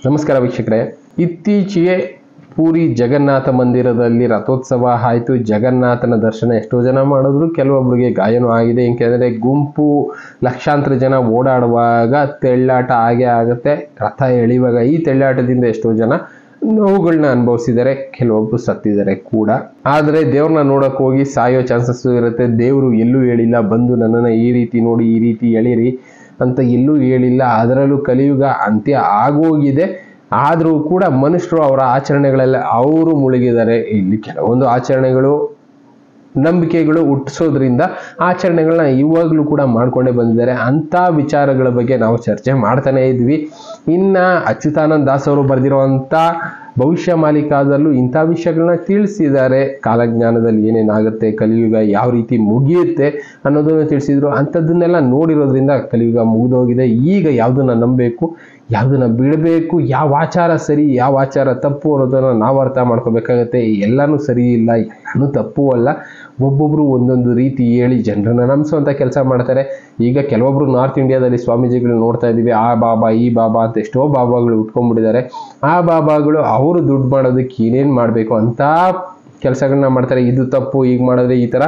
ನಮಸ್ಕಾರ ವೀಕ್ಷಕರೇ, ಇತ್ತೀಚೆಗೆ ಪೂರಿ ಜಗನ್ನಾಥ ಮಂದಿರದಲ್ಲಿ ರಥೋತ್ಸವ ಆಯಿತು. ಜಗನ್ನಾಥನ ದರ್ಶನ ಎಷ್ಟೋ ಜನ ಮಾಡಿದ್ರು, ಕೆಲವೊಬ್ಬರಿಗೆ ಗಾಯನೂ ಆಗಿದೆ. ಏಕೆಂದರೆ ಗುಂಪು ಲಕ್ಷಾಂತರ ಜನ ಓಡಾಡುವಾಗ ತೆಳ್ಳಾಟ ಆಗೇ ಆಗುತ್ತೆ. ರಥ ಎಳೆಯುವಾಗ ಈ ತೆಳ್ಳಾಟದಿಂದ ಎಷ್ಟೋ ಜನ ನೋವುಗಳನ್ನ ಅನುಭವಿಸಿದ್ದಾರೆ, ಕೆಲವೊಬ್ರು ಸತ್ತಿದ್ದಾರೆ ಕೂಡ. ಆದರೆ ದೇವ್ರನ್ನ ನೋಡಕ್ ಹೋಗಿ ಸಾಯೋ ಚಾನ್ಸಸ್ ಇರುತ್ತೆ. ದೇವರು ಎಲ್ಲೂ ಹೇಳಿಲ್ಲ ಬಂದು ನನ್ನನ್ನು ಈ ರೀತಿ ನೋಡಿ ಈ ರೀತಿ ಎಳೀರಿ ಅಂತ ಎಲ್ಲೂ ಹೇಳಿಲ್ಲ. ಅದರಲ್ಲೂ ಕಲಿಯುಗ ಅಂತ್ಯ ಆಗೋಗಿದೆ. ಆದರೂ ಕೂಡ ಮನುಷ್ಯರು ಅವರ ಆಚರಣೆಗಳೆಲ್ಲ ಅವರು ಮುಳುಗಿದ್ದಾರೆ. ಇಲ್ಲಿ ಕೆಲವೊಂದು ಆಚರಣೆಗಳು ನಂಬಿಕೆಗಳು ಹುಟ್ಟಿಸೋದ್ರಿಂದ ಆಚರಣೆಗಳನ್ನ ಇವಾಗಲೂ ಕೂಡ ಮಾಡ್ಕೊಂಡೇ ಬಂದಿದ್ದಾರೆ. ಅಂಥ ವಿಚಾರಗಳ ಬಗ್ಗೆ ನಾವು ಚರ್ಚೆ ಮಾಡ್ತಾನೆ ಇದ್ವಿ. ಇನ್ನು ಅಚ್ಯುತಾನಂದ ದಾಸ್ ಅವರು ಬರೆದಿರುವಂಥ ಭವಿಷ್ಯ ಮಾಲಿಕಾದಲ್ಲೂ ಇಂಥ ವಿಷಯಗಳನ್ನ ತಿಳಿಸಿದ್ದಾರೆ. ಕಾಲಜ್ಞಾನದಲ್ಲಿ ಏನೇನಾಗುತ್ತೆ, ಕಲಿಯುಗ ಯಾವ ರೀತಿ ಮುಗಿಯುತ್ತೆ ಅನ್ನೋದನ್ನು ತಿಳಿಸಿದ್ರು. ಅಂಥದ್ದನ್ನೆಲ್ಲ ನೋಡಿರೋದ್ರಿಂದ ಕಲಿಯುಗ ಮುಗಿದೋಗಿದೆ. ಈಗ ಯಾವುದನ್ನ ನಂಬಬೇಕು, ಯಾವುದನ್ನ ಬಿಡಬೇಕು, ಯಾವ ಆಚಾರ ಸರಿ ಯಾವ ಆಚಾರ ತಪ್ಪು ಅನ್ನೋದನ್ನು ನಾವು ಅರ್ಥ ಮಾಡ್ಕೋಬೇಕಾಗತ್ತೆ. ಎಲ್ಲನೂ ಸರಿ ಇಲ್ಲ, ಎಲ್ಲನೂ ತಪ್ಪು ಅಲ್ಲ. ಒಬ್ಬೊಬ್ರು ಒಂದೊಂದು ರೀತಿ ಹೇಳಿ ಜನರನ್ನ ನಂಬಿಸುವಂಥ ಕೆಲಸ ಮಾಡ್ತಾರೆ. ಈಗ ಕೆಲವೊಬ್ರು ನಾರ್ತ್ ಇಂಡಿಯಾದಲ್ಲಿ ಸ್ವಾಮೀಜಿಗಳು ನೋಡ್ತಾ ಇದ್ದೀವಿ, ಆ ಬಾಬಾ ಈ ಬಾಬಾ ಅಂತ ಎಷ್ಟೋ ಬಾಬಾಗಳು ಉಟ್ಕೊಂಡ್ಬಿಟ್ಟಿದ್ದಾರೆ. ಆ ಬಾಬಾಗಳು ಅವರು ದುಡ್ಡು ಮಾಡೋದಕ್ಕೆ ಏನೇನು ಮಾಡಬೇಕು ಅಂತ ಕೆಲಸಗಳನ್ನ ಮಾಡ್ತಾರೆ. ಇದು ತಪ್ಪು, ಈಗ ಮಾಡಿದ್ರೆ ಈ ಥರ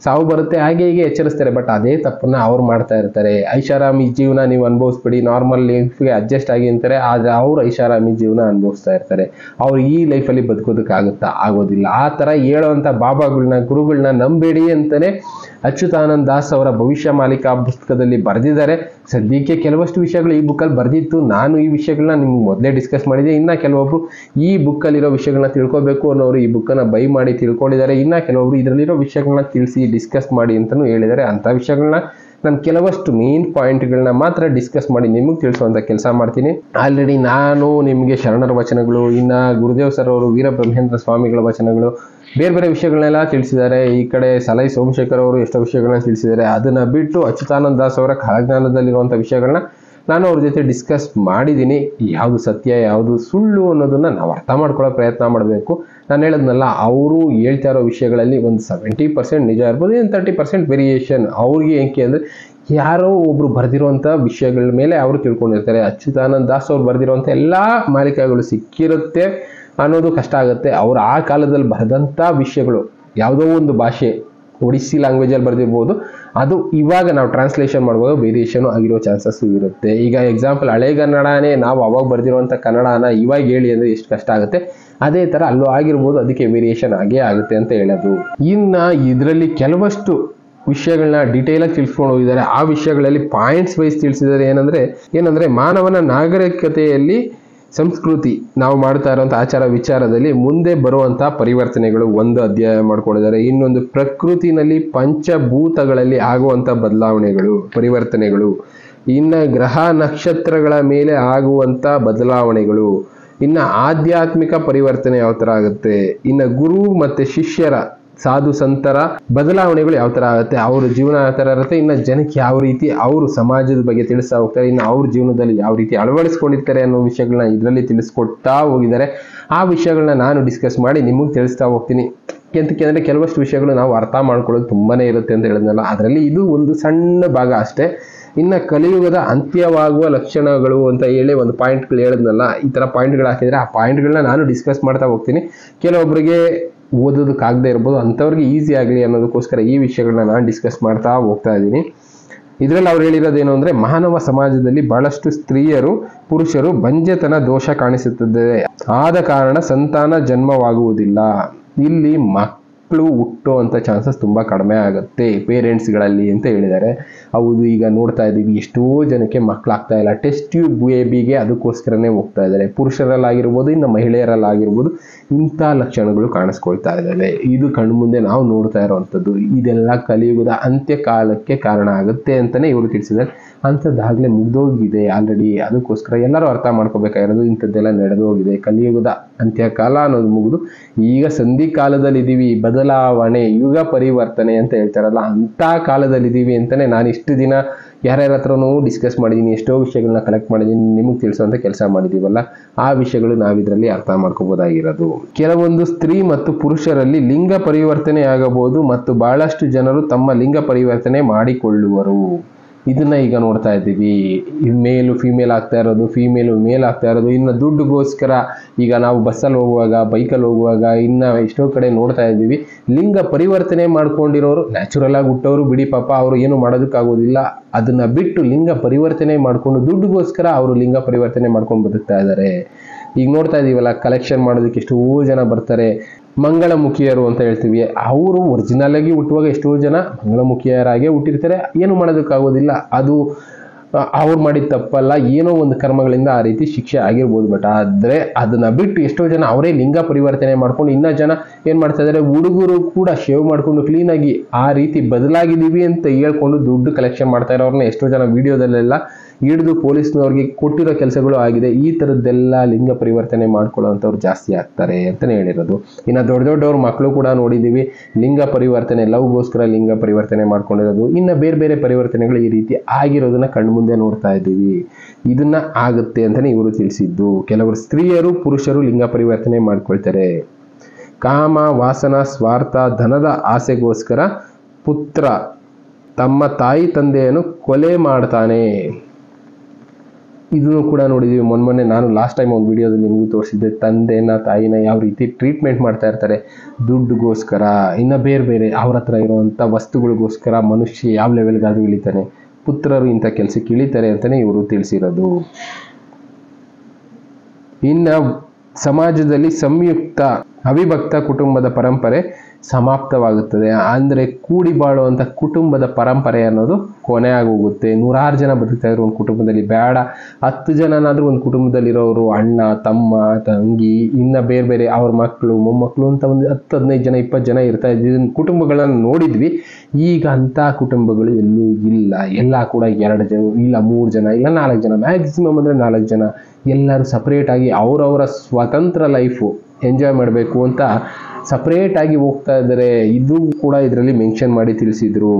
ಸಾವು ಬರುತ್ತೆ, ಹಾಗೆ ಹೀಗೆ ಎಚ್ಚರಿಸ್ತಾರೆ. ಬಟ್ ಅದೇ ತಪ್ಪನ್ನ ಅವ್ರು ಮಾಡ್ತಾ ಇರ್ತಾರೆ. ಐಷಾರಾಮಿ ಜೀವನ ನೀವು ಅನುಭವಿಸ್ಬಿಡಿ, ನಾರ್ಮಲ್ ಲೈಫ್ಗೆ ಅಡ್ಜಸ್ಟ್ ಆಗಿ ಅಂತಾರೆ. ಆದರೆ ಅವ್ರು ಐಷಾರಾಮಿ ಜೀವನ ಅನುಭವಿಸ್ತಾ ಇರ್ತಾರೆ. ಅವ್ರು ಈ ಲೈಫಲ್ಲಿ ಬದುಕೋದಕ್ಕಾಗುತ್ತಾ? ಆಗೋದಿಲ್ಲ. ಆ ಥರ ಹೇಳೋವಂಥ ಬಾಬಾಗಳನ್ನ ಗುರುಗಳನ್ನ ನಂಬೇಡಿ ಅಂತಲೇ ಅಚ್ಯುತಾನಂದ ದಾಸ್ ಅವರ ಭವಿಷ್ಯ ಮಾಲಿಕಾ ಪುಸ್ತಕದಲ್ಲಿ ಬರೆದಿದ್ದಾರೆ. ಸದ್ಯಕ್ಕೆ ಕೆಲವಷ್ಟು ವಿಷಯಗಳು ಈ ಬುಕ್ಕಲ್ಲಿ ಬರೆದಿತ್ತು. ನಾನು ಈ ವಿಷಯಗಳನ್ನ ನಿಮ್ಗೆ ಮೊದಲೇ ಡಿಸ್ಕಸ್ ಮಾಡಿದೆ. ಇನ್ನು ಕೆಲವೊಬ್ರು ಈ ಬುಕ್ಕಲ್ಲಿರೋ ವಿಷಯಗಳನ್ನ ತಿಳ್ಕೊಬೇಕು ಅನ್ನೋರು ಈ ಬುಕ್ಕನ್ನು ಬೈ ಮಾಡಿ ತಿಳ್ಕೊಂಡಿದ್ದಾರೆ. ಇನ್ನು ಕೆಲವೊಬ್ರು ಇದರಲ್ಲಿರೋ ವಿಷಯಗಳನ್ನ ತಿಳಿಸಿ ಡಿಸ್ಕಸ್ ಮಾಡಿ ಅಂತಲೂ ಹೇಳಿದ್ದಾರೆ. ಅಂಥ ವಿಷಯಗಳನ್ನ ನಾನು ಕೆಲವಷ್ಟು ಮೇನ್ ಪಾಯಿಂಟ್ಗಳನ್ನ ಮಾತ್ರ ಡಿಸ್ಕಸ್ ಮಾಡಿ ನಿಮಗೆ ತಿಳಿಸುವಂಥ ಕೆಲಸ ಮಾಡ್ತೀನಿ. ಆಲ್ರೆಡಿ ನಾನು ನಿಮಗೆ ಶರಣರ ವಚನಗಳು, ಇನ್ನು ಗುರುದೇವ್ ಸರ್ ಅವರು ವೀರಬ್ರಹ್ಮೇಂದ್ರ ಸ್ವಾಮಿಗಳ ವಚನಗಳು, ಬೇರೆ ಬೇರೆ ವಿಷಯಗಳನ್ನೆಲ್ಲ ತಿಳಿಸಿದ್ದಾರೆ. ಈ ಕಡೆ ಸಲೈ ಸೋಮಶೇಖರ್ ಅವರು ಎಷ್ಟೋ ವಿಷಯಗಳನ್ನ ತಿಳಿಸಿದ್ದಾರೆ. ಅದನ್ನು ಬಿಟ್ಟು ಅಚ್ಯುತಾನಂದ ದಾಸ್ ಅವರ ಕಾಲಜ್ಞಾನದಲ್ಲಿರುವಂಥ ವಿಷಯಗಳನ್ನ ನಾನು ಅವ್ರ ಜೊತೆ ಡಿಸ್ಕಸ್ ಮಾಡಿದ್ದೀನಿ. ಯಾವುದು ಸತ್ಯ ಯಾವುದು ಸುಳ್ಳು ಅನ್ನೋದನ್ನು ನಾವು ಅರ್ಥ ಮಾಡ್ಕೊಳ್ಳೋ ಪ್ರಯತ್ನ ಮಾಡಬೇಕು. ನಾನು ಹೇಳೋದ್ನಲ್ಲ, ಅವರು ಹೇಳ್ತಾ ಇರೋ ವಿಷಯಗಳಲ್ಲಿ ಒಂದು 70% ನಿಜ ಇರ್ಬೋದು, 30% ವೇರಿಯೇಷನ್. ಅವ್ರಿಗೆ ಏಕೆ ಅಂದರೆ ಯಾರೋ ಒಬ್ರು ಬರೆದಿರುವಂಥ ವಿಷಯಗಳ ಮೇಲೆ ಅವರು ತಿಳ್ಕೊಂಡಿರ್ತಾರೆ. ಅಚ್ಯುತಾನಂದ ದಾಸ್ ಅವ್ರು ಬರೆದಿರುವಂಥ ಎಲ್ಲ ಮಾಲಿಕೆಗಳು ಸಿಕ್ಕಿರುತ್ತೆ ಅನ್ನೋದು ಕಷ್ಟ ಆಗುತ್ತೆ. ಅವರು ಆ ಕಾಲದಲ್ಲಿ ಬರೆದಂಥ ವಿಷಯಗಳು ಯಾವುದೋ ಒಂದು ಭಾಷೆ ಒಡಿಸ್ಸಿ ಲ್ಯಾಂಗ್ವೇಜಲ್ಲಿ ಬರೆದಿರ್ಬೋದು, ಅದು ಇವಾಗ ನಾವು ಟ್ರಾನ್ಸ್ಲೇಷನ್ ಮಾಡುವಾಗ ವೇರಿಯೇಷನ್ ಆಗಿರೋ ಚಾನ್ಸಸ್ ಇರುತ್ತೆ. ಈಗ ಎಕ್ಸಾಂಪಲ್ ಹಳೆಗನ್ನಡನೇ ನಾವು ಅವಾಗ ಬರೆದಿರುವಂಥ ಕನ್ನಡನ ಇವಾಗ ಹೇಳಿ ಅಂದರೆ ಎಷ್ಟು ಕಷ್ಟ ಆಗುತ್ತೆ, ಅದೇ ಥರ ಅಲ್ಲೂ ಆಗಿರ್ಬೋದು. ಅದಕ್ಕೆ ವೇರಿಯೇಷನ್ ಆಗೇ ಆಗುತ್ತೆ ಅಂತ ಹೇಳೋದು. ಇನ್ನು ಇದರಲ್ಲಿ ಕೆಲವಷ್ಟು ವಿಷಯಗಳನ್ನ ಡೀಟೇಲಾಗಿ ತಿಳಿಸ್ಕೊಂಡು ಹೋಗಿದ್ದಾರೆ. ಆ ವಿಷಯಗಳಲ್ಲಿ ಪಾಯಿಂಟ್ಸ್ ವೈಸ್ ತಿಳಿಸಿದ್ದಾರೆ. ಏನಂದ್ರೆ ಮಾನವನ ನಾಗರಿಕತೆಯಲ್ಲಿ ಸಂಸ್ಕೃತಿ ನಾವು ಮಾಡ್ತಾ ಇರುವಂಥ ಆಚಾರ ವಿಚಾರದಲ್ಲಿ ಮುಂದೆ ಬರುವಂಥ ಪರಿವರ್ತನೆಗಳು ಒಂದು ಅಧ್ಯಾಯ ಮಾಡ್ಕೊಂಡಿದ್ದಾರೆ. ಇನ್ನೊಂದು ಪ್ರಕೃತಿನಲ್ಲಿ ಪಂಚಭೂತಗಳಲ್ಲಿ ಆಗುವಂಥ ಬದಲಾವಣೆಗಳು ಪರಿವರ್ತನೆಗಳು, ಇನ್ನು ಗ್ರಹ ನಕ್ಷತ್ರಗಳ ಮೇಲೆ ಆಗುವಂಥ ಬದಲಾವಣೆಗಳು, ಇನ್ನು ಆಧ್ಯಾತ್ಮಿಕ ಪರಿವರ್ತನೆ ಯಾವ ಥರ ಆಗುತ್ತೆ, ಇನ್ನು ಗುರು ಮತ್ತು ಶಿಷ್ಯರ ಸಾಧು ಸಂತರ ಬದಲಾವಣೆಗಳು ಯಾವ ಥರ ಆಗುತ್ತೆ, ಅವ್ರ ಜೀವನ ಯಾವ ಥರ ಇರುತ್ತೆ, ಇನ್ನು ಜನಕ್ಕೆ ಯಾವ ರೀತಿ ಅವರು ಸಮಾಜದ ಬಗ್ಗೆ ತಿಳಿಸ್ತಾ ಹೋಗ್ತಾರೆ, ಇನ್ನು ಅವ್ರ ಜೀವನದಲ್ಲಿ ಯಾವ ರೀತಿ ಅಳವಡಿಸ್ಕೊಂಡಿರ್ತಾರೆ ಅನ್ನೋ ವಿಷಯಗಳನ್ನ ಇದರಲ್ಲಿ ತಿಳಿಸ್ಕೊಡ್ತಾ ಹೋಗಿದ್ದಾರೆ. ಆ ವಿಷಯಗಳನ್ನ ನಾನು ಡಿಸ್ಕಸ್ ಮಾಡಿ ನಿಮಗೆ ತಿಳಿಸ್ತಾ ಹೋಗ್ತೀನಿ. ಎಂತಕ್ಕೆ ಅಂದರೆ ಕೆಲವಷ್ಟು ವಿಷಯಗಳು ನಾವು ಅರ್ಥ ಮಾಡ್ಕೊಳ್ಳೋದು ತುಂಬಾ ಇರುತ್ತೆ ಅಂತ ಹೇಳಿದ್ನಲ್ಲ, ಅದರಲ್ಲಿ ಇದು ಒಂದು ಸಣ್ಣ ಭಾಗ ಅಷ್ಟೇ. ಇನ್ನು ಕಲಿಯುಗದ ಅಂತ್ಯವಾಗುವ ಲಕ್ಷಣಗಳು ಅಂತ ಹೇಳಿ ಒಂದು ಪಾಯಿಂಟ್ಗಳು ಹೇಳಿದ್ನಲ್ಲ, ಈ ಥರ ಪಾಯಿಂಟ್ಗಳು ಹಾಕಿದರೆ ಆ ಪಾಯಿಂಟ್ಗಳನ್ನ ನಾನು ಡಿಸ್ಕಸ್ ಮಾಡ್ತಾ ಹೋಗ್ತೀನಿ. ಕೆಲವೊಬ್ಬರಿಗೆ ಓದೋದಕ್ಕಾಗದೇ ಇರ್ಬೋದು, ಅಂಥವ್ರಿಗೆ ಈಸಿ ಆಗಲಿ ಅನ್ನೋದಕ್ಕೋಸ್ಕರ ಈ ವಿಷಯಗಳನ್ನ ನಾನು ಡಿಸ್ಕಸ್ ಮಾಡ್ತಾ ಹೋಗ್ತಾ ಇದ್ದೀನಿ. ಇದರಲ್ಲಿ ಅವ್ರು ಹೇಳಿರೋದೇನು ಅಂದರೆ, ಮಾನವ ಸಮಾಜದಲ್ಲಿ ಬಹಳಷ್ಟು ಸ್ತ್ರೀಯರು ಪುರುಷರು ಬಂಜೆತನ ದೋಷ ಕಾಣಿಸುತ್ತದೆ. ಆದ ಕಾರಣ ಸಂತಾನ ಜನ್ಮವಾಗುವುದಿಲ್ಲ. ಇಲ್ಲಿ ಮಕ್ಕಳು ಹುಟ್ಟೋ ಅಂಥ ಚಾನ್ಸಸ್ ತುಂಬ ಕಡಿಮೆ ಆಗುತ್ತೆ ಪೇರೆಂಟ್ಸ್ಗಳಲ್ಲಿ ಅಂತ ಹೇಳಿದ್ದಾರೆ. ಹೌದು, ಈಗ ನೋಡ್ತಾ ಇದ್ದೀವಿ ಎಷ್ಟೋ ಜನಕ್ಕೆ ಮಕ್ಕಳಾಗ್ತಾ ಇಲ್ಲ. ಟೆಸ್ಟ್ ಟ್ಯೂಬ್ ಬೇಬಿಗೆ ಅದಕ್ಕೋಸ್ಕರನೇ ಹೋಗ್ತಾ ಇದ್ದಾರೆ. ಪುರುಷರಲ್ಲಾಗಿರ್ಬೋದು, ಇನ್ನು ಮಹಿಳೆಯರಲ್ಲಾಗಿರ್ಬೋದು ಇಂಥ ಲಕ್ಷಣಗಳು ಕಾಣಿಸ್ಕೊಳ್ತಾ ಇದ್ದಾವೆ. ಇದು ಕಣ್ಮುಂದೆ ನಾವು ನೋಡ್ತಾ ಇರೋವಂಥದ್ದು. ಇದೆಲ್ಲ ಕಲಿಯುಗದ ಅಂತ್ಯಕಾಲಕ್ಕೆ ಕಾರಣ ಆಗುತ್ತೆ ಅಂತಲೇ ಇವರು ತಿಳಿಸಿದ್ದಾರೆ. ಅಂಥದ್ದಾಗಲೇ ಮುಗ್ದೋಗಿದೆ ಆಲ್ರೆಡಿ. ಅದಕ್ಕೋಸ್ಕರ ಎಲ್ಲರೂ ಅರ್ಥ ಮಾಡ್ಕೋಬೇಕಾಗಿರೋದು ಇಂಥದ್ದೆಲ್ಲ ನಡೆದೋಗಿದೆ. ಕಲಿಯುಗದ ಅಂತ್ಯಕಾಲ ಅನ್ನೋದು ಮುಗಿದು ಈಗ ಸಂಧಿ ಕಾಲದಲ್ಲಿದ್ದೀವಿ. ಬದಲಾವಣೆ, ಯುಗ ಪರಿವರ್ತನೆ ಅಂತ ಹೇಳ್ತಾರಲ್ಲ, ಅಂಥ ಕಾಲದಲ್ಲಿದ್ದೀವಿ ಅಂತಲೇ ನಾನು ಇಷ್ಟು ದಿನ ಯಾರ್ಯಾರ ಹತ್ರನೂ ಡಿಸ್ಕಸ್ ಮಾಡಿದ್ದೀನಿ. ಎಷ್ಟೋ ವಿಷಯಗಳನ್ನ ಕಲೆಕ್ಟ್ ಮಾಡಿದ್ದೀನಿ, ನಿಮಗೆ ತಿಳಿಸುವಂಥ ಕೆಲಸ ಮಾಡಿದ್ದೀವಲ್ಲ, ಆ ವಿಷಯಗಳು ನಾವಿದರಲ್ಲಿ ಅರ್ಥ ಮಾಡ್ಕೋಬೋದಾಗಿರೋದು. ಕೆಲವೊಂದು ಸ್ತ್ರೀ ಮತ್ತು ಪುರುಷರಲ್ಲಿ ಲಿಂಗ ಪರಿವರ್ತನೆ ಆಗಬಹುದು ಮತ್ತು ಬಹಳಷ್ಟು ಜನರು ತಮ್ಮ ಲಿಂಗ ಪರಿವರ್ತನೆ ಮಾಡಿಕೊಳ್ಳುವರು. ಇದನ್ನ ಈಗ ನೋಡ್ತಾ ಇದ್ದೀವಿ. ಮೇಲು ಫೀಮೇಲ್ ಆಗ್ತಾ ಇರೋದು, ಫೀಮೇಲು ಮೇಲ್ ಆಗ್ತಾ ಇರೋದು. ಇನ್ನು ದುಡ್ಡುಗೋಸ್ಕರ ಈಗ ನಾವು ಬಸ್ಸಲ್ಲಿ ಹೋಗುವಾಗ, ಬೈಕಲ್ಲಿ ಹೋಗುವಾಗ ಇನ್ನು ಎಷ್ಟೋ ಕಡೆ ನೋಡ್ತಾ ಇದ್ದೀವಿ, ಲಿಂಗ ಪರಿವರ್ತನೆ ಮಾಡ್ಕೊಂಡಿರೋರು, ನ್ಯಾಚುರಲ್ ಆಗಿ ಹುಟ್ಟೋರು ಬಿಡಿ ಪಾಪ, ಅವರು ಏನು ಮಾಡೋದಕ್ಕಾಗೋದಿಲ್ಲ, ಅದನ್ನ ಬಿಟ್ಟು ಲಿಂಗ ಪರಿವರ್ತನೆ ಮಾಡ್ಕೊಂಡು ದುಡ್ಡುಗೋಸ್ಕರ ಅವರು ಲಿಂಗ ಪರಿವರ್ತನೆ ಮಾಡ್ಕೊಂಡು ಬದುಕ್ತಾ ಇದ್ದಾರೆ. ಈಗ ನೋಡ್ತಾ ಇದೀವಲ್ಲ, ಕಲೆಕ್ಷನ್ ಮಾಡೋದಕ್ಕೆ ಎಷ್ಟೋ ಜನ ಬರ್ತಾರೆ, ಮಂಗಳಮುಖಿಯರು ಅಂತ ಹೇಳ್ತೀವಿ. ಅವರು ಒರಿಜಿನಲ್ ಆಗಿ ಹುಟ್ಟುವಾಗ ಎಷ್ಟೋ ಜನ ಮಂಗಳಮುಖಿಯರಾಗೆ ಹುಟ್ಟಿರ್ತಾರೆ, ಏನು ಮಾಡೋದಕ್ಕಾಗೋದಿಲ್ಲ, ಅದು ಅವ್ರು ಮಾಡಿದ ತಪ್ಪಲ್ಲ, ಏನೋ ಒಂದು ಕರ್ಮಗಳಿಂದ ಆ ರೀತಿ ಶಿಕ್ಷೆ ಆಗಿರ್ಬೋದು. ಬಟ್ ಆದ್ರೆ ಅದನ್ನ ಬಿಟ್ಟು ಎಷ್ಟೋ ಜನ ಅವರೇ ಲಿಂಗ ಪರಿವರ್ತನೆ ಮಾಡ್ಕೊಂಡು, ಇನ್ನ ಜನ ಏನ್ ಮಾಡ್ತಾ ಇದಾರೆ, ಹುಡುಗರು ಕೂಡ ಶೇವ್ ಮಾಡ್ಕೊಂಡು ಕ್ಲೀನ್ ಆಗಿ ಆ ರೀತಿ ಬದಲಾಗಿದ್ದೀವಿ ಅಂತ ಹೇಳ್ಕೊಂಡು ದುಡ್ಡು ಕಲೆಕ್ಷನ್ ಮಾಡ್ತಾ ಇರೋರ್ನ ಎಷ್ಟೋ ಜನ ವಿಡಿಯೋದಲ್ಲೆಲ್ಲ ಹಿಡಿದು ಪೊಲೀಸ್ನವ್ರಿಗೆ ಕೊಟ್ಟಿರೋ ಕೆಲಸಗಳು ಆಗಿದೆ. ಈ ತರದ್ದೆಲ್ಲ ಲಿಂಗ ಪರಿವರ್ತನೆ ಮಾಡ್ಕೊಳ್ಳೋಂಥವ್ರು ಜಾಸ್ತಿ ಆಗ್ತಾರೆ ಅಂತಾನೆ ಹೇಳಿರೋದು. ಇನ್ನು ದೊಡ್ಡವ್ರ ಮಕ್ಕಳು ಕೂಡ ನೋಡಿದೀವಿ, ಲಿಂಗ ಪರಿವರ್ತನೆ, ಲವ್ಗೋಸ್ಕರ ಲಿಂಗ ಪರಿವರ್ತನೆ ಮಾಡ್ಕೊಂಡಿರೋದು, ಇನ್ನು ಬೇರೆ ಬೇರೆ ಪರಿವರ್ತನೆಗಳು ಈ ರೀತಿ ಆಗಿರೋದನ್ನ ಕಣ್ಮುಂದೆ ನೋಡ್ತಾ ಇದ್ದೀವಿ. ಇದನ್ನ ಆಗುತ್ತೆ ಅಂತಾನೆ ಇವರು ತಿಳಿಸಿದ್ದು. ಕೆಲವರು ಸ್ತ್ರೀಯರು, ಪುರುಷರು ಲಿಂಗ ಪರಿವರ್ತನೆ ಮಾಡ್ಕೊಳ್ತಾರೆ. ಕಾಮ, ವಾಸನ, ಸ್ವಾರ್ಥ, ಧನದ ಆಸೆಗೋಸ್ಕರ ಪುತ್ರ ತಮ್ಮ ತಾಯಿ ತಂದೆಯನ್ನು ಕೊಲೆ ಮಾಡ್ತಾನೆ. ಇದನ್ನು ಕೂಡ ನೋಡಿದೀವಿ. ಮೊನ್ನೆ ನಾನು ಲಾಸ್ಟ್ ಟೈಮ್ ಒಂದು ವಿಡಿಯೋದಲ್ಲಿ ನಿಮಗೂ ತೋರಿಸಿದ್ದೆ, ತಂದೆನ ತಾಯಿನ ಯಾವ ರೀತಿ ಟ್ರೀಟ್ಮೆಂಟ್ ಮಾಡ್ತಾ ಇರ್ತಾರೆ ದುಡ್ಡುಗೋಸ್ಕರ, ಇನ್ನು ಬೇರೆ ಬೇರೆ ಅವ್ರ ಹತ್ರ ಇರುವಂಥ ವಸ್ತುಗಳಿಗೋಸ್ಕರ ಮನುಷ್ಯ ಯಾವ ಲೆವೆಲ್ಗಾದ್ರೂ ಇಳಿತಾನೆ, ಪುತ್ರರು ಇಂಥ ಕೆಲಸಕ್ಕೆ ಇಳಿತಾರೆ ಅಂತಾನೆ ಇವರು ತಿಳಿಸಿರೋದು. ಇನ್ನು ಸಮಾಜದಲ್ಲಿ ಸಂಯುಕ್ತ ಅವಿಭಕ್ತ ಕುಟುಂಬದ ಪರಂಪರೆ ಸಮಾಪ್ತವಾಗುತ್ತದೆ. ಅಂದರೆ ಕೂಡಿ ಬಾಳುವಂಥ ಕುಟುಂಬದ ಪರಂಪರೆ ಅನ್ನೋದು ಕೊನೆ ಆಗೋಗುತ್ತೆ. 100 ಜನ ಬದುಕ್ತಾ ಇದ್ರು ಒಂದು ಕುಟುಂಬದಲ್ಲಿ, ಬೇಡ 10 ಜನನಾದ್ರೂ ಒಂದು ಕುಟುಂಬದಲ್ಲಿರೋರು, ಅಣ್ಣ, ತಮ್ಮ, ತಂಗಿ, ಇನ್ನು ಬೇರೆ ಬೇರೆ ಅವ್ರ ಮಕ್ಕಳು, ಮೊಮ್ಮಕ್ಕಳು ಅಂತ ಒಂದು 10-15 ಜನ, 20 ಜನ ಇರ್ತಾ ಇದ್ದ ಕುಟುಂಬಗಳನ್ನ ನೋಡಿದ್ವಿ. ಈಗ ಅಂಥ ಕುಟುಂಬಗಳು ಎಲ್ಲೂ ಇಲ್ಲ. ಎಲ್ಲ ಕೂಡ 2 ಜನ, ಇಲ್ಲ 3 ಜನ, ಇಲ್ಲ 4 ಜನ, ಮ್ಯಾಕ್ಸಿಮಮ್ ಅಂದರೆ 4 ಜನ. ಎಲ್ಲರೂ ಸಪ್ರೇಟ್ ಆಗಿ ಅವರವರ ಸ್ವತಂತ್ರ ಲೈಫು ಎಂಜಾಯ್ ಮಾಡಬೇಕು ಅಂತ ಸಪ್ರೇಟ್ ಆಗಿ ಹೋಗ್ತಾ ಇದ್ದಾರೆ. ಇದು ಕೂಡ ಇದರಲ್ಲಿ ಮೆನ್ಷನ್ ಮಾಡಿ ತಿಳಿಸಿದ್ರು.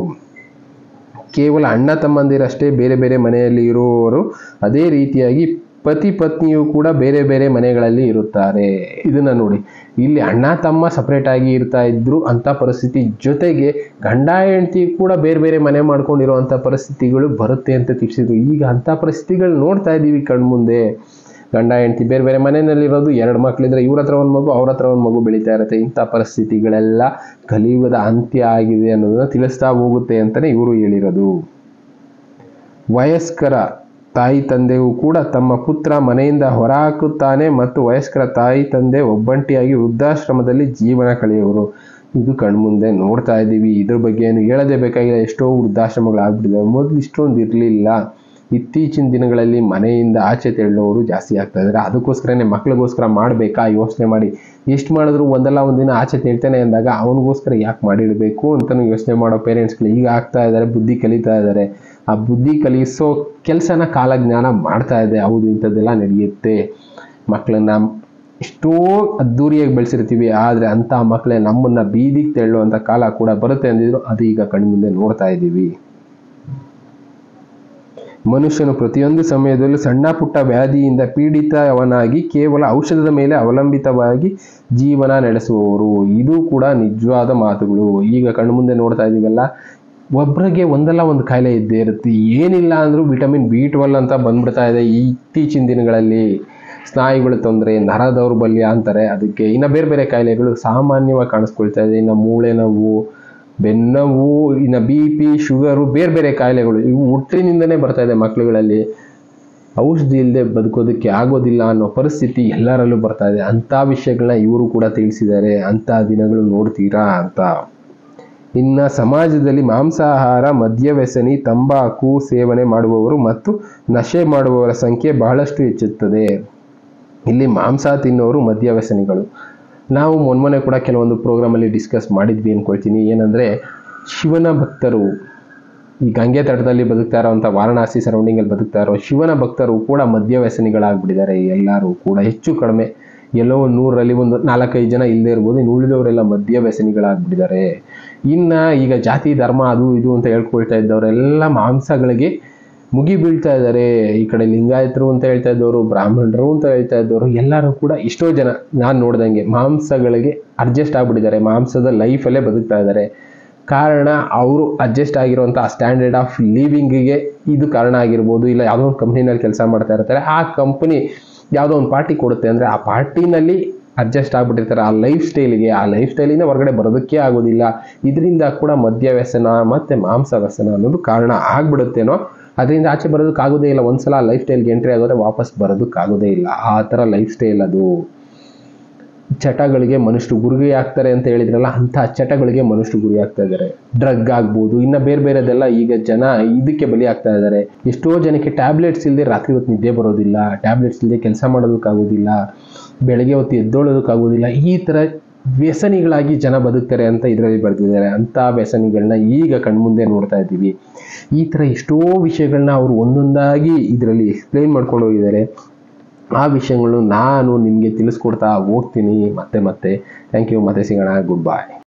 ಕೇವಲ ಅಣ್ಣ ತಮ್ಮಂದಿರಷ್ಟೇ ಬೇರೆ ಬೇರೆ ಮನೆಯಲ್ಲಿ ಇರುವವರು, ಅದೇ ರೀತಿಯಾಗಿ ಪತಿ ಪತ್ನಿಯು ಕೂಡ ಬೇರೆ ಬೇರೆ ಮನೆಗಳಲ್ಲಿ ಇರುತ್ತಾರೆ. ಇದನ್ನ ನೋಡಿ, ಇಲ್ಲಿ ಅಣ್ಣ ತಮ್ಮ ಸಪ್ರೇಟ್ ಆಗಿ ಇರ್ತಾ ಇದ್ರು ಅಂತ ಪರಿಸ್ಥಿತಿ, ಜೊತೆಗೆ ಗಂಡ ಹೆಂಡತಿ ಕೂಡ ಬೇರೆ ಬೇರೆ ಮನೆ ಮಾಡ್ಕೊಂಡಿರುವಂಥ ಪರಿಸ್ಥಿತಿಗಳು ಬರುತ್ತೆ ಅಂತ ತಿಳಿಸಿದ್ರು. ಈಗ ಅಂಥ ಪರಿಸ್ಥಿತಿಗಳು ನೋಡ್ತಾ ಇದ್ದೀವಿ ಕಣ್ಮುಂದೆ. ಗಂಡ ಹೆಂಡತಿ ಬೇರೆ ಬೇರೆ ಮನೆಯಲ್ಲಿರೋದು, 2 ಮಕ್ಕಳಿದ್ರೆ ಇವ್ರ ಹತ್ರ ಒಂದು ಮಗು, ಅವ್ರ ಹತ್ರ ಒಂದು ಮಗು ಬೆಳೀತಾ ಇರುತ್ತೆ. ಇಂಥ ಪರಿಸ್ಥಿತಿಗಳೆಲ್ಲ ಕಲಿಯುಗದ ಅಂತ್ಯ ಆಗಿದೆ ಅನ್ನೋದನ್ನ ತಿಳಿಸ್ತಾ ಹೋಗುತ್ತೆ ಅಂತಾನೆ ಇವರು ಹೇಳಿರೋದು. ವಯಸ್ಕರ ತಾಯಿ ತಂದೆಯೂ ಕೂಡ ತಮ್ಮ ಪುತ್ರ ಮನೆಯಿಂದ ಹೊರಹಾಕುತ್ತಾನೆ ಮತ್ತು ವಯಸ್ಕರ ತಾಯಿ ತಂದೆ ಒಬ್ಬಂಟಿಯಾಗಿ ವೃದ್ಧಾಶ್ರಮದಲ್ಲಿ ಜೀವನ ಕಳೆಯುವರು. ಇದು ಕಣ್ಮುಂದೆ ನೋಡ್ತಾ ಇದ್ದೀವಿ. ಇದ್ರ ಬಗ್ಗೆ ಏನು ಹೇಳದೇ ಬೇಕಾಗಿಲ್ಲ. ಎಷ್ಟೋ ವೃದ್ಧಾಶ್ರಮಗಳು ಆಗ್ಬಿಟ್ಟಿದ್ದಾವೆ. ಮೊದಲು ಇಷ್ಟೊಂದು ಇರಲಿಲ್ಲ. ಇತ್ತೀಚಿನ ದಿನಗಳಲ್ಲಿ ಮನೆಯಿಂದ ಆಚೆ ತೆರಳೋರು ಜಾಸ್ತಿ ಆಗ್ತಾ ಇದ್ದಾರೆ. ಅದಕ್ಕೋಸ್ಕರನೇ ಮಕ್ಕಳಿಗೋಸ್ಕರ ಮಾಡಬೇಕಾ ಯೋಚನೆ ಮಾಡಿ, ಎಷ್ಟು ಮಾಡಿದ್ರು ಒಂದಲ್ಲ ಒಂದಿನ ಆಚೆ ತೆಳ್ತಾನೆ ಅಂದಾಗ ಅವನಿಗೋಸ್ಕರ ಯಾಕೆ ಮಾಡಿಡಬೇಕು ಅಂತಲೂ ಯೋಚನೆ ಮಾಡೋ ಪೇರೆಂಟ್ಸ್ಗಳು ಈಗ ಆಗ್ತಾ ಇದ್ದಾರೆ, ಬುದ್ಧಿ ಕಲಿತಾ ಇದ್ದಾರೆ. ಆ ಬುದ್ಧಿ ಕಲಿಸೋ ಕೆಲಸನ ಕಾಲಜ್ಞಾನ ಮಾಡ್ತಾ ಇದೆ. ಹೌದು, ಇಂಥದ್ದೆಲ್ಲ ನಡೆಯುತ್ತೆ. ಮಕ್ಕಳನ್ನ ಎಷ್ಟೋ ಅದ್ದೂರಿಯಾಗಿ ಬೆಳೆಸಿರ್ತೀವಿ, ಆದರೆ ಅಂಥ ಮಕ್ಕಳೇ ನಮ್ಮನ್ನ ಬೀದಿಗೆ ತೆರಳುವಂಥ ಕಾಲ ಕೂಡ ಬರುತ್ತೆ ಅಂದಿದ್ರು. ಅದು ಈಗ ಕಣ್ಮುಂದೆ ನೋಡ್ತಾ ಇದ್ದೀವಿ. ಮನುಷ್ಯನು ಪ್ರತಿಯೊಂದು ಸಮಯದಲ್ಲೂ ಸಣ್ಣ ಪುಟ್ಟ ವ್ಯಾಧಿಯಿಂದ ಪೀಡಿತವನಾಗಿ ಕೇವಲ ಔಷಧದ ಮೇಲೆ ಅವಲಂಬಿತವಾಗಿ ಜೀವನ ನಡೆಸುವವರು. ಇದು ಕೂಡ ನಿಜವಾದ ಮಾತುಗಳು. ಈಗ ಕಣ್ಮುಂದೆ ನೋಡ್ತಾ ಇದ್ದೀವಲ್ಲ, ಒಬ್ಬರಿಗೆ ಒಂದಲ್ಲ ಒಂದು ಕಾಯಿಲೆ ಇದ್ದೇ ಇರುತ್ತೆ. ಏನಿಲ್ಲ ಅಂದರೂ ವಿಟಮಿನ್ B12 ಅಂತ ಬಂದ್ಬಿಡ್ತಾ ಇದೆ ಇತ್ತೀಚಿನ ದಿನಗಳಲ್ಲಿ. ಸ್ನಾಯುಗಳ ತೊಂದರೆ, ನರ ದೌರ್ಬಲ್ಯ ಅಂತಾರೆ ಅದಕ್ಕೆ. ಇನ್ನು ಬೇರೆ ಬೇರೆ ಕಾಯಿಲೆಗಳು ಸಾಮಾನ್ಯವಾಗಿ ಕಾಣಿಸ್ಕೊಳ್ತಾ ಇದೆ. ಇನ್ನು ಮೂಳೆ ನೋವು, ಬೆನ್ನೋವು, ಇನ್ನು BP, ಶುಗರು, ಬೇರೆ ಬೇರೆ ಕಾಯಿಲೆಗಳು ಇವು ಹುಟ್ಟಿನಿಂದನೇ ಬರ್ತಾ ಇದೆ ಮಕ್ಕಳುಗಳಲ್ಲಿ. ಔಷಧಿ ಇಲ್ಲದೆ ಬದುಕೋದಕ್ಕೆ ಆಗೋದಿಲ್ಲ ಅನ್ನೋ ಪರಿಸ್ಥಿತಿ ಎಲ್ಲರಲ್ಲೂ ಬರ್ತಾ ಇದೆ. ಅಂಥ ವಿಷಯಗಳನ್ನ ಇವರು ಕೂಡ ತಿಳಿಸಿದ್ದಾರೆ. ಅಂಥ ದಿನಗಳು ನೋಡ್ತೀರಾ ಅಂತ. ಇನ್ನು ಸಮಾಜದಲ್ಲಿ ಮಾಂಸಾಹಾರ, ಮದ್ಯವ್ಯಸನಿ, ತಂಬಾಕು ಸೇವನೆ ಮಾಡುವವರು ಮತ್ತು ನಶೆ ಮಾಡುವವರ ಸಂಖ್ಯೆ ಬಹಳಷ್ಟು ಹೆಚ್ಚುತ್ತದೆ. ಇಲ್ಲಿ ಮಾಂಸ ತಿನ್ನೋರು ಮದ್ಯವ್ಯಸನಿಗಳು. ನಾವು ಮೊನ್ನೆ ಕೂಡ ಕೆಲವೊಂದು ಪ್ರೋಗ್ರಾಮಲ್ಲಿ ಡಿಸ್ಕಸ್ ಮಾಡಿದ್ವಿ ಅನ್ಕೊಳ್ತೀನಿ. ಏನಂದರೆ, ಶಿವನ ಭಕ್ತರು, ಈ ಗಂಗೆ ತಟದಲ್ಲಿ ಬದುಕ್ತಾ ಇರೋವಂಥ ವಾರಣಾಸಿ ಸರೌಂಡಿಂಗಲ್ಲಿ ಬದುಕ್ತಾ ಇರೋ ಶಿವನ ಭಕ್ತರು ಕೂಡ ಮದ್ಯವ್ಯಸನಿಗಳಾಗ್ಬಿಟ್ಟಿದ್ದಾರೆ. ಎಲ್ಲರೂ ಕೂಡ ಹೆಚ್ಚು ಕಡಿಮೆ ಎಲ್ಲೋ 100ರಲ್ಲಿ ಒಂದು 4-5 ಜನ ಇಲ್ಲದೆ ಇರ್ಬೋದು. ಇನ್ನು ಉಳಿದವರೆಲ್ಲ ಮದ್ಯವ್ಯಸನಿಗಳಾಗ್ಬಿಟ್ಟಿದ್ದಾರೆ. ಇನ್ನು ಈಗ ಜಾತಿ ಧರ್ಮ ಅದು ಇದು ಅಂತ ಹೇಳ್ಕೊಳ್ತಾ ಇದ್ದವರೆಲ್ಲ ಮಾಂಸಗಳಿಗೆ ಮುಗಿ ಬೀಳ್ತಾ ಇದ್ದಾರೆ. ಈ ಕಡೆ ಲಿಂಗಾಯತರು ಅಂತ ಹೇಳ್ತಾ ಇದ್ದವರು, ಬ್ರಾಹ್ಮಣರು ಅಂತ ಹೇಳ್ತಾ ಇದ್ದವರು, ಎಲ್ಲರೂ ಕೂಡ ಎಷ್ಟೋ ಜನ ನಾನು ನೋಡ್ದಂಗೆ ಮಾಂಸಗಳಿಗೆ ಅಡ್ಜಸ್ಟ್ ಆಗ್ಬಿಟ್ಟಿದ್ದಾರೆ. ಮಾಂಸದ ಲೈಫಲ್ಲೇ ಬದುಕ್ತಾ ಇದ್ದಾರೆ. ಕಾರಣ ಅವರು ಅಡ್ಜಸ್ಟ್ ಆಗಿರುವಂಥ ಸ್ಟ್ಯಾಂಡರ್ಡ್ ಆಫ್ ಲಿವಿಂಗಿಗೆ ಇದು ಕಾರಣ ಆಗಿರ್ಬೋದು. ಇಲ್ಲ ಯಾವುದೋ ಒಂದು ಕಂಪ್ನಿನಲ್ಲಿ ಕೆಲಸ ಮಾಡ್ತಾ ಇರ್ತಾರೆ, ಆ ಕಂಪ್ನಿ ಯಾವುದೋ ಒಂದು ಪಾರ್ಟಿ ಕೊಡುತ್ತೆ ಅಂದರೆ ಆ ಪಾರ್ಟಿನಲ್ಲಿ ಅಡ್ಜಸ್ಟ್ ಆಗ್ಬಿಟ್ಟಿರ್ತಾರೆ ಆ ಲೈಫ್ ಸ್ಟೈಲಿಂದ ಹೊರಗಡೆ ಬರೋದಕ್ಕೆ ಆಗೋದಿಲ್ಲ. ಇದರಿಂದ ಕೂಡ ಮದ್ಯ ವ್ಯಸನ ಮತ್ತು ಮಾಂಸ ವ್ಯಸನ ಅನ್ನೋದು ಕಾರಣ ಆಗ್ಬಿಡುತ್ತೇನೋ. ಅದರಿಂದ ಆಚೆ ಬರೋದಕ್ಕಾಗೋದೇ ಇಲ್ಲ. ಒಂದ್ಸಲ ಲೈಫ್ ಸ್ಟೈಲ್ಗೆ ಎಂಟ್ರಿ ಆಗೋದ್ರೆ ವಾಪಸ್ ಬರೋದಕ್ಕಾಗೋದೇ ಇಲ್ಲ. ಆ ಥರ ಲೈಫ್ ಸ್ಟೈಲ್ ಅದು. ಚಟಗಳಿಗೆ ಮನುಷ್ಯರು ಗುರಿ ಆಗ್ತಾರೆ ಅಂತ ಹೇಳಿದ್ರಲ್ಲ, ಅಂಥ ಚಟಗಳಿಗೆ ಮನುಷ್ಯರು ಗುರಿ ಆಗ್ತಾ ಇದ್ದಾರೆ. ಡ್ರಗ್ ಆಗ್ಬೋದು, ಇನ್ನು ಬೇರೆ ಬೇರೆದೆಲ್ಲ ಈಗ ಜನ ಇದಕ್ಕೆ ಬಲಿ ಆಗ್ತಾ ಇದ್ದಾರೆ. ಎಷ್ಟೋ ಜನಕ್ಕೆ ಟ್ಯಾಬ್ಲೆಟ್ಸ್ ಇಲ್ಲದೆ ರಾತ್ರಿ ಹೊತ್ತು ನಿದ್ದೆ ಬರೋದಿಲ್ಲ, ಟ್ಯಾಬ್ಲೆಟ್ಸ್ ಇಲ್ಲದೆ ಕೆಲಸ ಮಾಡೋದಕ್ಕಾಗೋದಿಲ್ಲ, ಬೆಳಗ್ಗೆ ಹೊತ್ತು ಎದ್ದೋಳೋದಕ್ಕಾಗೋದಿಲ್ಲ. ಈ ಥರ ವ್ಯಸನಿಗಳಾಗಿ ಜನ ಬದುಕ್ತಾರೆ ಅಂತ ಇದರಲ್ಲಿ ಬರೆದಿದ್ದಾರೆ. ಅಂಥ ವ್ಯಸನಿಗಳನ್ನ ಈಗ ಕಣ್ಮುಂದೆ ನೋಡ್ತಾ ಇದ್ದೀವಿ. ಈ ಥರ ಎಷ್ಟೋ ವಿಷಯಗಳನ್ನ ಅವರು ಒಂದೊಂದಾಗಿ ಇದರಲ್ಲಿ ಎಕ್ಸ್ಪ್ಲೈನ್ ಮಾಡ್ಕೊಂಡು ಹೋಗಿದ್ದಾರೆ. ಆ ವಿಷಯಗಳು ನಾನು ನಿಮಗೆ ತಿಳಿಸ್ಕೊಡ್ತಾ ಹೋಗ್ತೀನಿ ಮತ್ತೆ. Thank you. ಮತ್ತೆ ಸಿಗೋಣ. ಗುಡ್ ಬಾಯ್.